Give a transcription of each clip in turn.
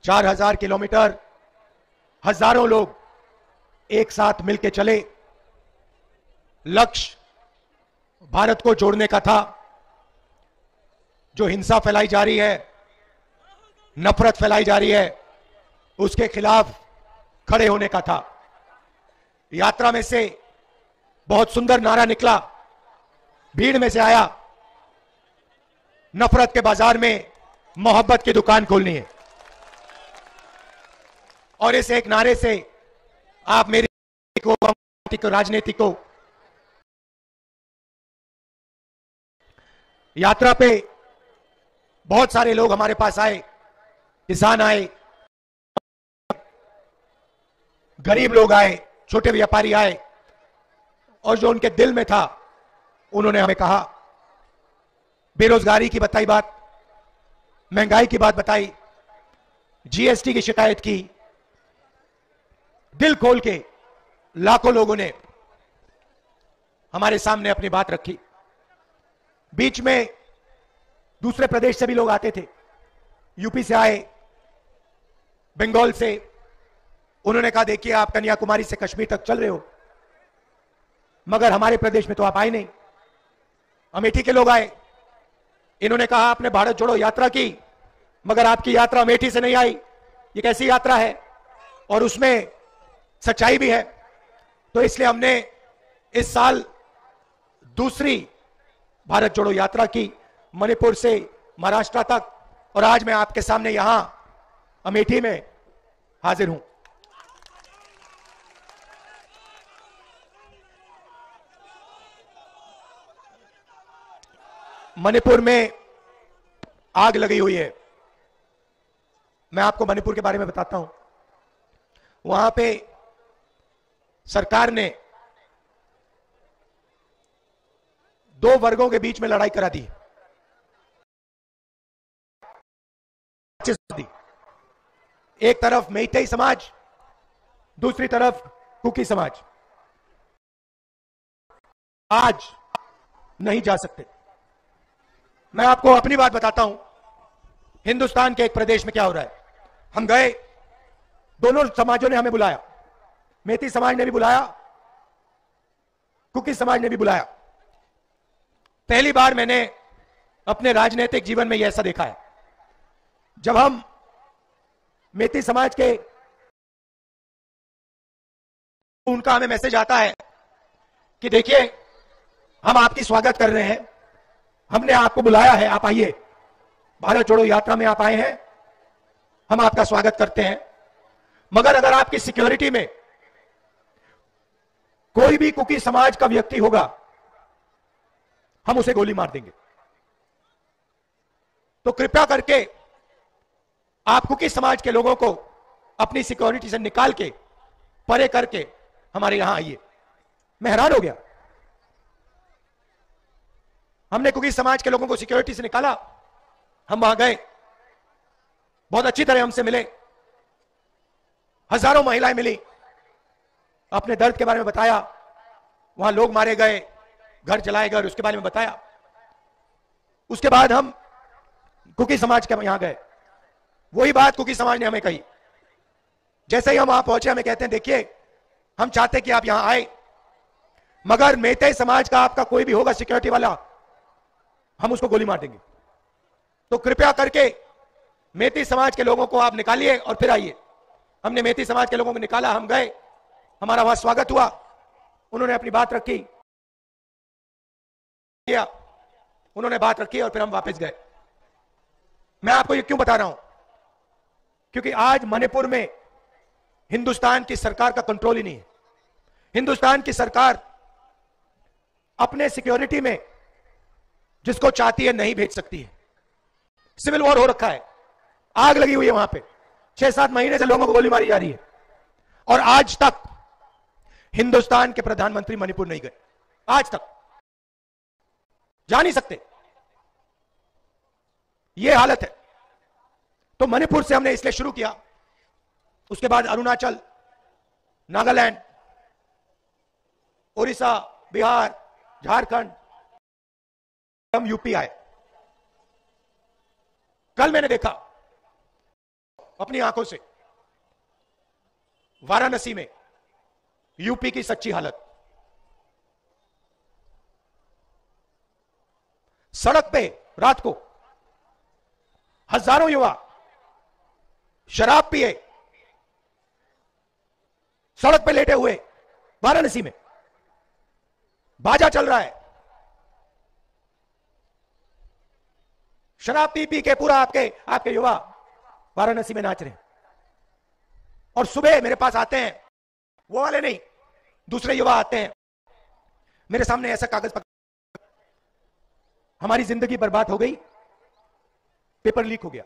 4000 kilometre हजारों लोग एक साथ मिलकर चले। लक्ष्य भारत को जोड़ने का था। जो हिंसा फैलाई जा रही है, नफरत फैलाई जा रही है, उसके खिलाफ खड़े होने का था। यात्रा में से बहुत सुंदर नारा निकला, भीड़ में से आया, नफरत के बाजार में मोहब्बत की दुकान खोलनी है। और इस एक नारे से आप मेरी को राजनीति को यात्रा पे बहुत सारे लोग हमारे पास आए, किसान आए, गरीब लोग आए, छोटे व्यापारी आए, और जो उनके दिल में था उन्होंने हमें कहा। बेरोजगारी की बताई बात, महंगाई की बात बताई, जीएसटी की शिकायत की। दिल खोल के लाखों लोगों ने हमारे सामने अपनी बात रखी। बीच में दूसरे प्रदेश से भी लोग आते थे, यूपी से आए, बंगाल से। उन्होंने कहा देखिए आप कन्याकुमारी से कश्मीर तक चल रहे हो, मगर हमारे प्रदेश में तो आप आए नहीं। अमेठी के लोग आए, इन्होंने कहा आपने भारत जोड़ो यात्रा की, मगर आपकी यात्रा अमेठी से नहीं आई, ये कैसी यात्रा है? और उसमें सच्चाई भी है। तो इसलिए हमने इस साल दूसरी भारत जोड़ो यात्रा की, मणिपुर से महाराष्ट्र तक, और आज मैं आपके सामने यहां अमेठी में हाजिर हूं। मणिपुर में आग लगी हुई है। मैं आपको मणिपुर के बारे में बताता हूं। वहां पे सरकार ने दो वर्गों के बीच में लड़ाई करा दी। एक तरफ मेइतेई समाज, दूसरी तरफ कुकी समाज। आज नहीं जा सकते। मैं आपको अपनी बात बताता हूं। हिंदुस्तान के एक प्रदेश में क्या हो रहा है, हम गए, दोनों समाजों ने हमें बुलाया, मेती समाज ने भी बुलाया, कुकी समाज ने भी बुलाया। पहली बार मैंने अपने राजनीतिक जीवन में यह ऐसा देखा है। जब हम मेती समाज के, उनका हमें मैसेज आता है कि देखिए हम आपकी स्वागत कर रहे हैं, हमने आपको बुलाया है, आप आइए, भारत जोड़ो यात्रा में आप आए हैं, हम आपका स्वागत करते हैं, मगर अगर आपकी सिक्योरिटी में कोई भी कुकी समाज का व्यक्ति होगा, हम उसे गोली मार देंगे। तो कृपया करके आप कुकी समाज के लोगों को अपनी सिक्योरिटी से निकाल के, परे करके हमारे यहां आइए। मैं हैरान हो गया। हमने कुकी समाज के लोगों को सिक्योरिटी से निकाला, हम वहां गए, बहुत अच्छी तरह हमसे मिले, हजारों महिलाएं मिली, अपने दर्द के बारे में बताया, वहां लोग मारे गए, घर जलाए गए, उसके बारे में बताया। उसके बाद हम कुकी समाज के यहां गए, वही बात कुकी समाज ने हमें कही। जैसे ही हम वहां पहुंचे, हमें कहते हैं देखिए हम चाहते कि आप यहां आए, मगर मेते समाज का आपका कोई भी होगा सिक्योरिटी वाला, हम उसको गोली मार देंगे। तो कृपया करके मेती समाज के लोगों को आप निकालिए और फिर आइए। हमने मेती समाज के लोगों को निकाला, हम गए, हमारा वहां स्वागत हुआ, उन्होंने अपनी बात रखी, उन्होंने बात रखी और फिर हम वापस गए। मैं आपको ये क्यों बता रहा हूं, क्योंकि आज मणिपुर में हिंदुस्तान की सरकार का कंट्रोल ही नहीं है। हिंदुस्तान की सरकार अपने सिक्योरिटी में जिसको चाहती है नहीं भेज सकती है। सिविल वॉर हो रखा है, आग लगी हुई है वहां पे, 6-7 महीने से लोगों को गोली मारी जा रही है, और आज तक हिंदुस्तान के प्रधानमंत्री मणिपुर नहीं गए, आज तक जा नहीं सकते। यह हालत है। तो मणिपुर से हमने इसलिए शुरू किया, उसके बाद अरुणाचल, नागालैंड, उड़ीसा, बिहार, झारखंड, हम यूपी आए। कल मैंने देखा अपनी आंखों से वाराणसी में यूपी की सच्ची हालत। सड़क पे रात को हजारों युवा शराब पिए सड़क पे लेटे हुए, वाराणसी में बाजा चल रहा है, शराब पी पी के पूरा आपके युवा वाराणसी में नाच रहे हैं। और सुबह मेरे पास आते हैं, वो वाले नहीं, दूसरे युवा आते हैं मेरे सामने, ऐसा कागज पकड़, हमारी जिंदगी बर्बाद हो गई, पेपर लीक हो गया।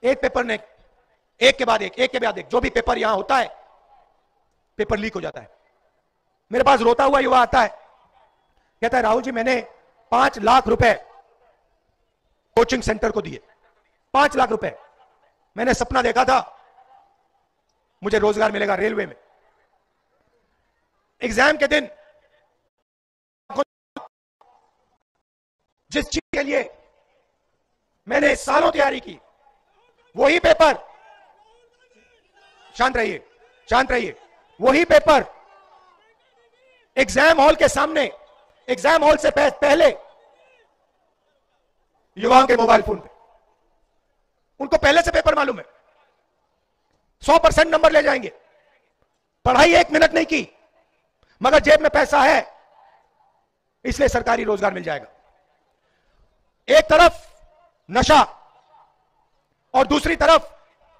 एक पेपर ने एक के बाद एक जो भी पेपर यहां होता है पेपर लीक हो जाता है। मेरे पास रोता हुआ युवा आता है, कहता है राहुल जी मैंने 5 लाख रुपए कोचिंग सेंटर को दिए, 5 लाख रुपए। मैंने सपना देखा था मुझे रोजगार मिलेगा रेलवे में। एग्जाम के दिन जिस चीज के लिए मैंने सालों तैयारी की, वही पेपर, शांत रहिए, वही पेपर एग्जाम हॉल के सामने, एग्जाम हॉल से पहले युवाओं के मोबाइल फोन पे, उनको पहले से पेपर मालूम है, 100% नंबर ले जाएंगे। पढ़ाई 1 मिनट नहीं की, मगर जेब में पैसा है इसलिए सरकारी रोजगार मिल जाएगा। एक तरफ नशा और दूसरी तरफ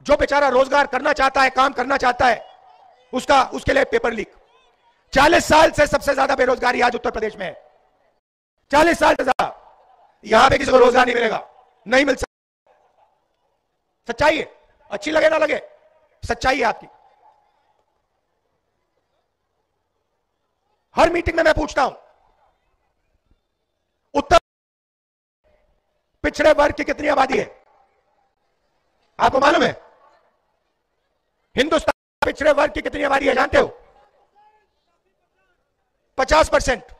जो बेचारा रोजगार करना चाहता है, काम करना चाहता है, उसके लिए पेपर लीक। 40 साल से सबसे ज्यादा बेरोजगारी आज उत्तर प्रदेश में है, 40 साल से ज्यादा। यहां पे किसी को रोजगार नहीं मिलेगा, नहीं मिल सकता। सच्चाई है, अच्छी लगे ना लगे, सच्चाई है आपकी। हर मीटिंग में मैं पूछता हूं, उत्तर पिछड़े वर्ग की कितनी आबादी है? आपको मालूम है हिंदुस्तान में पिछड़े वर्ग की कितनी आबादी है, जानते हो? 50%।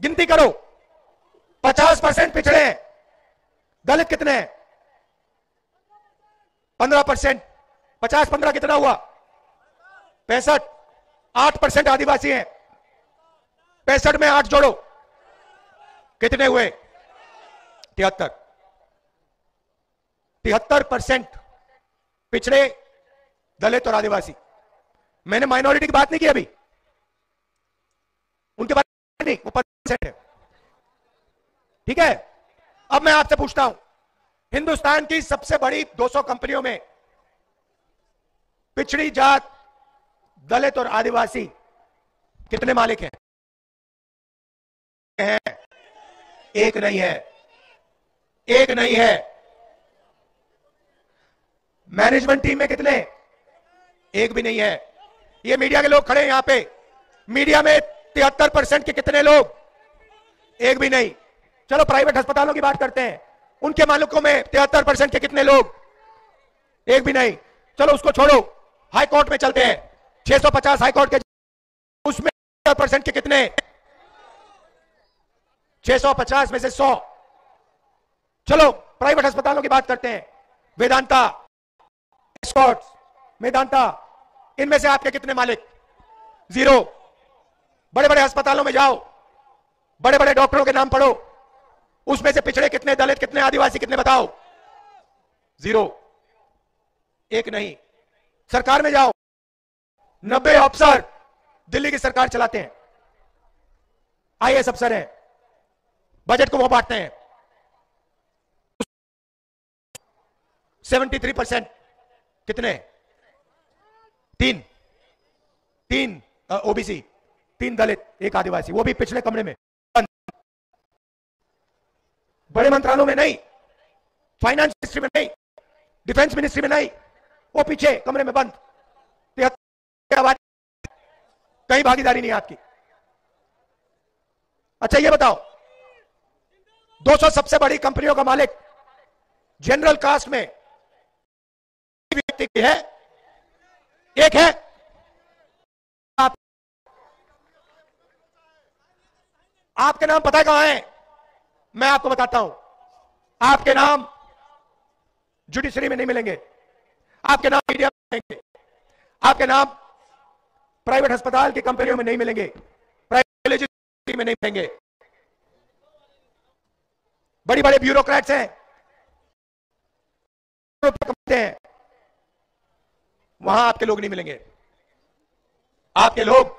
गिनती करो, 50% पिछड़े हैं। दलित कितने हैं? 15%। 50-15 कितना हुआ? 65। 8% आदिवासी हैं। 65 में 8 जोड़ो, कितने हुए? 73। 73% पिछड़े, दलित और आदिवासी। मैंने माइनॉरिटी की बात नहीं की अभी, उनके बारे में नहीं, वो 50% है। ठीक है, अब मैं आपसे पूछता हूं, हिंदुस्तान की सबसे बड़ी 200 कंपनियों में पिछड़ी जात, दलित और आदिवासी कितने मालिक हैं? एक नहीं है, एक नहीं है। मैनेजमेंट टीम में कितने? एक भी नहीं है। ये मीडिया के लोग खड़े हैं यहां पे, मीडिया में 73% के कितने लोग? एक भी नहीं। चलो प्राइवेट अस्पतालों की बात करते हैं, उनके मालिकों में 73% के कितने लोग? एक भी नहीं। चलो उसको छोड़ो, हाई कोर्ट में चलते हैं, 650 हाई कोर्ट के, उसमें 73% के कितने? 650 में से 100। चलो प्राइवेट अस्पतालों की बात करते हैं, वेदांता, एस्कॉर्ट्स, मेदांता, इनमें से आपके कितने मालिक? 0। बड़े बड़े अस्पतालों में जाओ, बड़े बड़े डॉक्टरों के नाम पढ़ो, उसमें से पिछड़े कितने, दलित कितने, आदिवासी कितने, बताओ? 0, एक नहीं। सरकार में जाओ, 90 अफसर दिल्ली की सरकार चलाते हैं, आईएएस अफसर हैं, बजट को वो बांटते हैं। 73% कितने? 3 ओबीसी, 3 दलित, 1 आदिवासी, वो भी पिछले कमरे में, बड़े मंत्रालयों में नहीं, फाइनेंस मिनिस्ट्री में नहीं, डिफेंस मिनिस्ट्री में नहीं, वो पीछे कमरे में बंद। कहीं भागीदारी नहीं आपकी। अच्छा ये बताओ, 200 सबसे बड़ी कंपनियों का मालिक जनरल कास्ट में व्यक्ति है? एक है। आपके नाम पता है कहां है? मैं आपको बताता हूं, आपके नाम जुडिशरी में नहीं मिलेंगे, आपके नाम मीडिया में मिलेंगे, आपके नाम प्राइवेट अस्पताल की कंपनियों में नहीं मिलेंगे, प्राइवेट में नहीं मिलेंगे। बड़ी बड़े ब्यूरोक्रेट्स हैं, हैं, वहां आपके लोग नहीं मिलेंगे। आपके लोग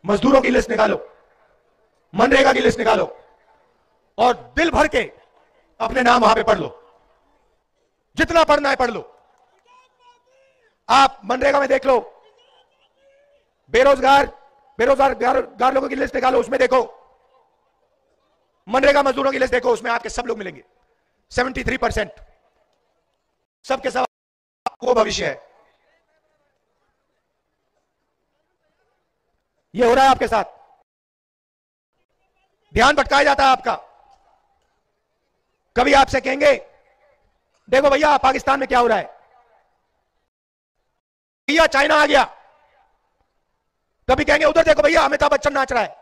मजदूरों की लिस्ट निकालो, मनरेगा की लिस्ट निकालो और दिल भर के अपने नाम वहां पे पढ़ लो, जितना पढ़ना है पढ़ लो। आप मनरेगा में देख लो, बेरोजगार लोगों की लिस्ट निकालो, उसमें देखो, मनरेगा मजदूरों की लिस्ट देखो, उसमें आपके सब लोग मिलेंगे। 73% सबके सब वो भविष्य है। ये हो रहा है आपके साथ, ध्यान भटकाया जाता है आपका। कभी आपसे कहेंगे देखो भैया पाकिस्तान में क्या हो रहा है, भैया चाइना आ गया, कभी कहेंगे उधर देखो भैया अमिताभ बच्चन नाच रहा है,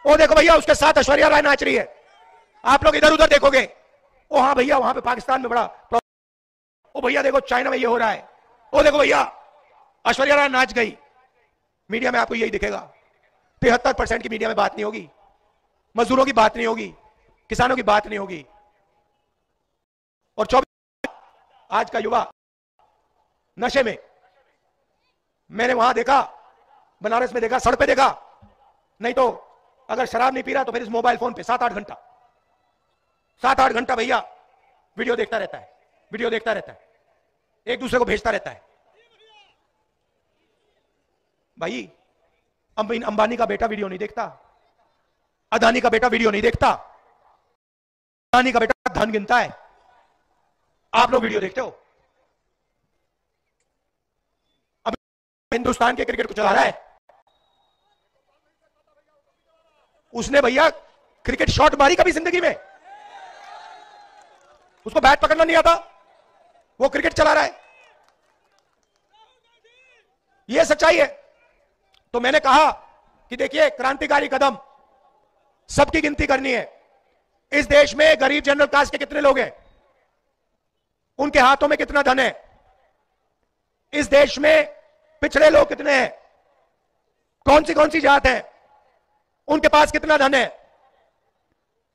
वो देखो भैया उसके साथ ऐश्वर्या राय नाच रही है। आप लोग इधर उधर देखोगे, ओ हाँ भैया वहां पे पाकिस्तान में बड़ा, ओ भैया देखो चाइना में ये हो रहा है, ओ देखो भैया ऐश्वर्या राय नाच गई। मीडिया में आपको यही दिखेगा। 73% की मीडिया में बात नहीं होगी, मजदूरों की बात नहीं होगी, किसानों की बात नहीं होगी। और 24 आज का युवा नशे में, मैंने वहां देखा, बनारस में देखा, सड़क पे देखा, नहीं तो अगर शराब नहीं पी रहा तो फिर इस मोबाइल फोन पे 7-8 घंटा भैया वीडियो देखता रहता है, वीडियो देखता रहता है, एक दूसरे को भेजता रहता है। भाई अंबानी का बेटा वीडियो नहीं देखता, अदानी का बेटा वीडियो नहीं देखता, अदानी का बेटा धन गिनता है, आप लोग वीडियो देखते हो। अब हिंदुस्तान के क्रिकेट को चला रहा है, उसने भैया क्रिकेट शॉट मारी कभी जिंदगी में? उसको बैट पकड़ना नहीं आता, वो क्रिकेट चला रहा है। यह सच्चाई है। तो मैंने कहा कि देखिए क्रांतिकारी कदम, सबकी गिनती करनी है। इस देश में गरीब जनरल कास्ट के कितने लोग हैं, उनके हाथों में कितना धन है, इस देश में पिछड़े लोग कितने हैं, कौन सी जात है, उनके पास कितना धन है,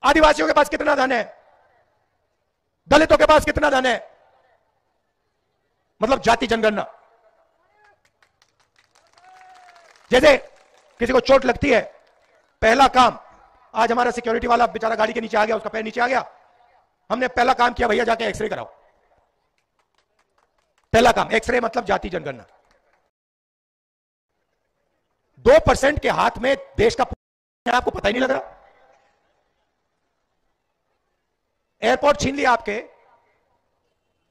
आदिवासियों के पास कितना धन है, दलितों के पास कितना धन है, मतलब जाति जनगणना। जैसे किसी को चोट लगती है, पहला काम, आज हमारा सिक्योरिटी वाला बेचारा गाड़ी के नीचे आ गया, उसका पैर नीचे आ गया, हमने पहला काम किया भैया जाके एक्सरे कराओ। पहला काम एक्सरे, मतलब जाति जनगणना। 2% के हाथ में देश का, आपको पता ही नहीं लग रहा। एयरपोर्ट छीन लिया आपके,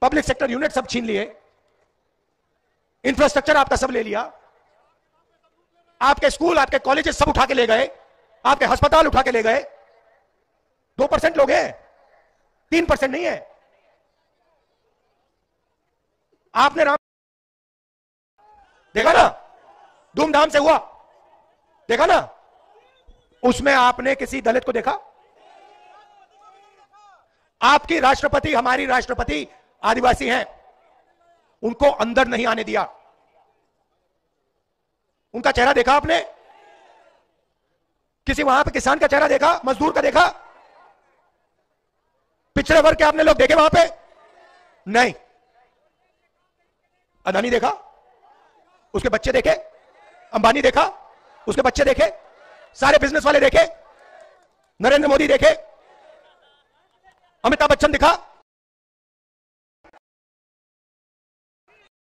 पब्लिक सेक्टर यूनिट सब छीन लिए, इंफ्रास्ट्रक्चर आपका सब ले लिया, आपके स्कूल, आपके कॉलेजेस सब उठा के ले गए, आपके अस्पताल उठा के ले गए। 2% लोग हैं, 3% नहीं है। आपने राम देखा ना, धूमधाम से हुआ, देखा ना, उसमें आपने किसी दलित को देखा? आपकी राष्ट्रपति, हमारी राष्ट्रपति आदिवासी हैं, उनको अंदर नहीं आने दिया। उनका चेहरा देखा आपने? किसी वहां पे किसान का चेहरा देखा, मजदूर का देखा, पिछड़े वर्ग के आपने लोग देखे वहां पे? नहीं। अदानी देखा, उसके बच्चे देखे, अंबानी देखा, उसके बच्चे देखे, सारे बिजनेस वाले देखे, नरेंद्र मोदी देखे, अमिताभ बच्चन दिखा।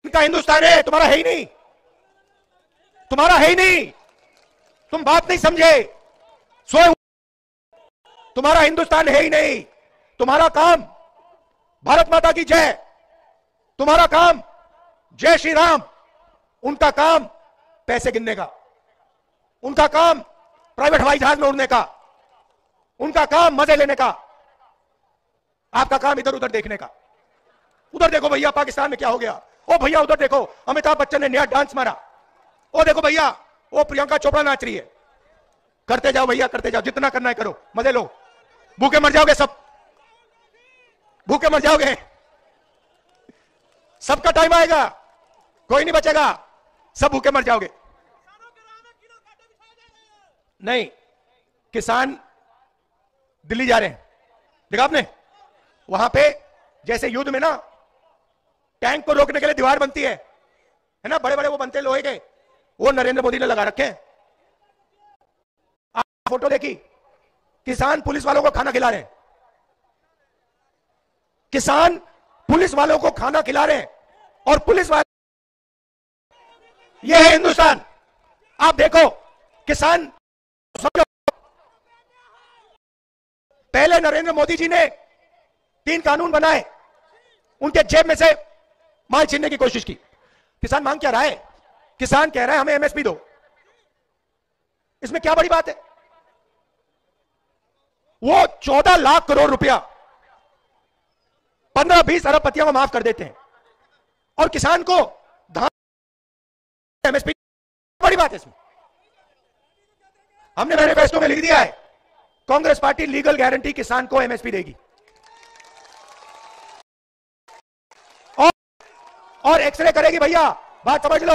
इनका हिंदुस्तान है, तुम्हारा है ही नहीं, तुम्हारा है ही नहीं, तुम बात नहीं समझे, सोए तुम्हारा हिंदुस्तान है ही नहीं। तुम्हारा काम भारत माता की जय, तुम्हारा काम जय श्री राम, उनका काम पैसे गिनने का, उनका काम प्राइवेट हवाई जहाज में उड़ने का, उनका काम मजे लेने का, आपका काम इधर उधर देखने का। उधर देखो भैया पाकिस्तान में क्या हो गया, ओ भैया उधर देखो अमिताभ बच्चन ने नया डांस मारा, ओ देखो भैया वो प्रियंका चोपड़ा नाच रही है। करते जाओ भैया, करते जाओ, जितना करना है करो, मजे लो, भूखे मर जाओगे सब। भूखे मर जाओगे। सबका टाइम आएगा, कोई नहीं बचेगा, सब भूखे मर जाओगे। नहीं, किसान दिल्ली जा रहे हैं, देखा आपने? वहां पे जैसे युद्ध में ना टैंक को रोकने के लिए दीवार बनती है ना, बड़े बड़े वो बनते हैं लोहे के, वो नरेंद्र मोदी ने लगा रखे हैं। आप फोटो देखी, किसान पुलिस वालों को खाना खिला रहे हैं, किसान पुलिस वालों को खाना खिला रहे हैं, और पुलिस वाले, ये है हिंदुस्तान। आप देखो, किसान समझो, पहले नरेंद्र मोदी जी ने 3 कानून बनाए, उनके जेब में से माल छीनने की कोशिश की। किसान मांग क्या रहा है? किसान कह रहा है हमें एमएसपी दो। इसमें क्या बड़ी बात है? वो 14 लाख करोड़ रुपया 15-20 अरबपतियों को माफ कर देते हैं, और किसान को धान एमएसपी, बड़ी बात है इसमें। हमने मैनिफेस्टो में लिख दिया है, कांग्रेस पार्टी लीगल गारंटी किसान को एमएसपी देगी, और एक्सरे करेगी। भैया बात समझ लो,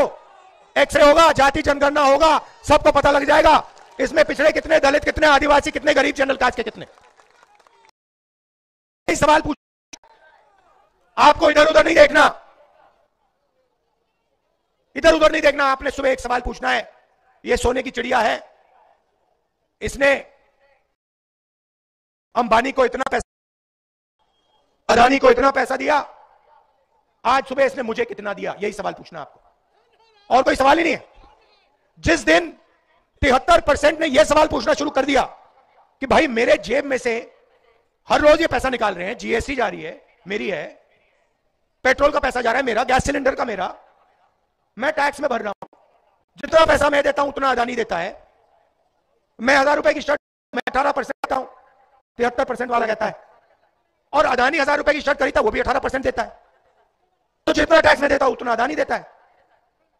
एक्सरे होगा, जाति जनगणना होगा, सबको पता लग जाएगा इसमें पिछड़े कितने, दलित कितने, आदिवासी कितने, गरीब जनरल कास्ट के कितने। सवाल पूछ, आपको इधर उधर नहीं देखना, इधर उधर नहीं देखना, आपने सुबह एक सवाल पूछना है। ये सोने की चिड़िया है, इसने अंबानी को इतना पैसा, अदानी को इतना पैसा दिया, आज सुबह इसने मुझे कितना दिया, यही सवाल पूछना आपको, और कोई सवाल ही नहीं है। जिस दिन 73% ने यह सवाल पूछना शुरू कर दिया कि भाई मेरे जेब में से हर रोज ये पैसा निकाल रहे हैं, जीएसटी जा रही है मेरी है, पेट्रोल का पैसा जा रहा है मेरा, गैस सिलेंडर का मेरा, मैं टैक्स में भर रहा हूं, जितना पैसा मैं देता हूं उतना अदानी देता है, मैं 1000 रुपए की शर्ट मैं 18% देता हूं, 73% वाला कहता है, और अदानी 1000 रुपए की शर्ट खरीदता है, वो भी 18% देता है। तो जितना टैक्स में देता हूं उतना अदानी देता है,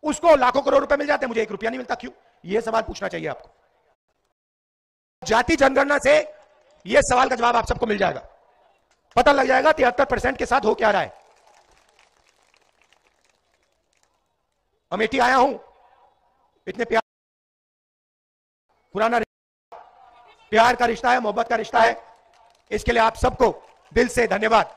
उसको लाखों करोड़ रुपए मिल जाते हैं, मुझे 1 रुपया नहीं मिलता, क्यों? यह सवाल पूछना चाहिए आपको। जाति जनगणना से यह सवाल का जवाब आप सबको मिल जाएगा, पता लग जाएगा 73% के साथ हो क्या रहा है। अमेठी आया हूं, इतने प्यार, पुराना प्यार का रिश्ता है, मोहब्बत का रिश्ता है, इसके लिए आप सबको दिल से धन्यवाद।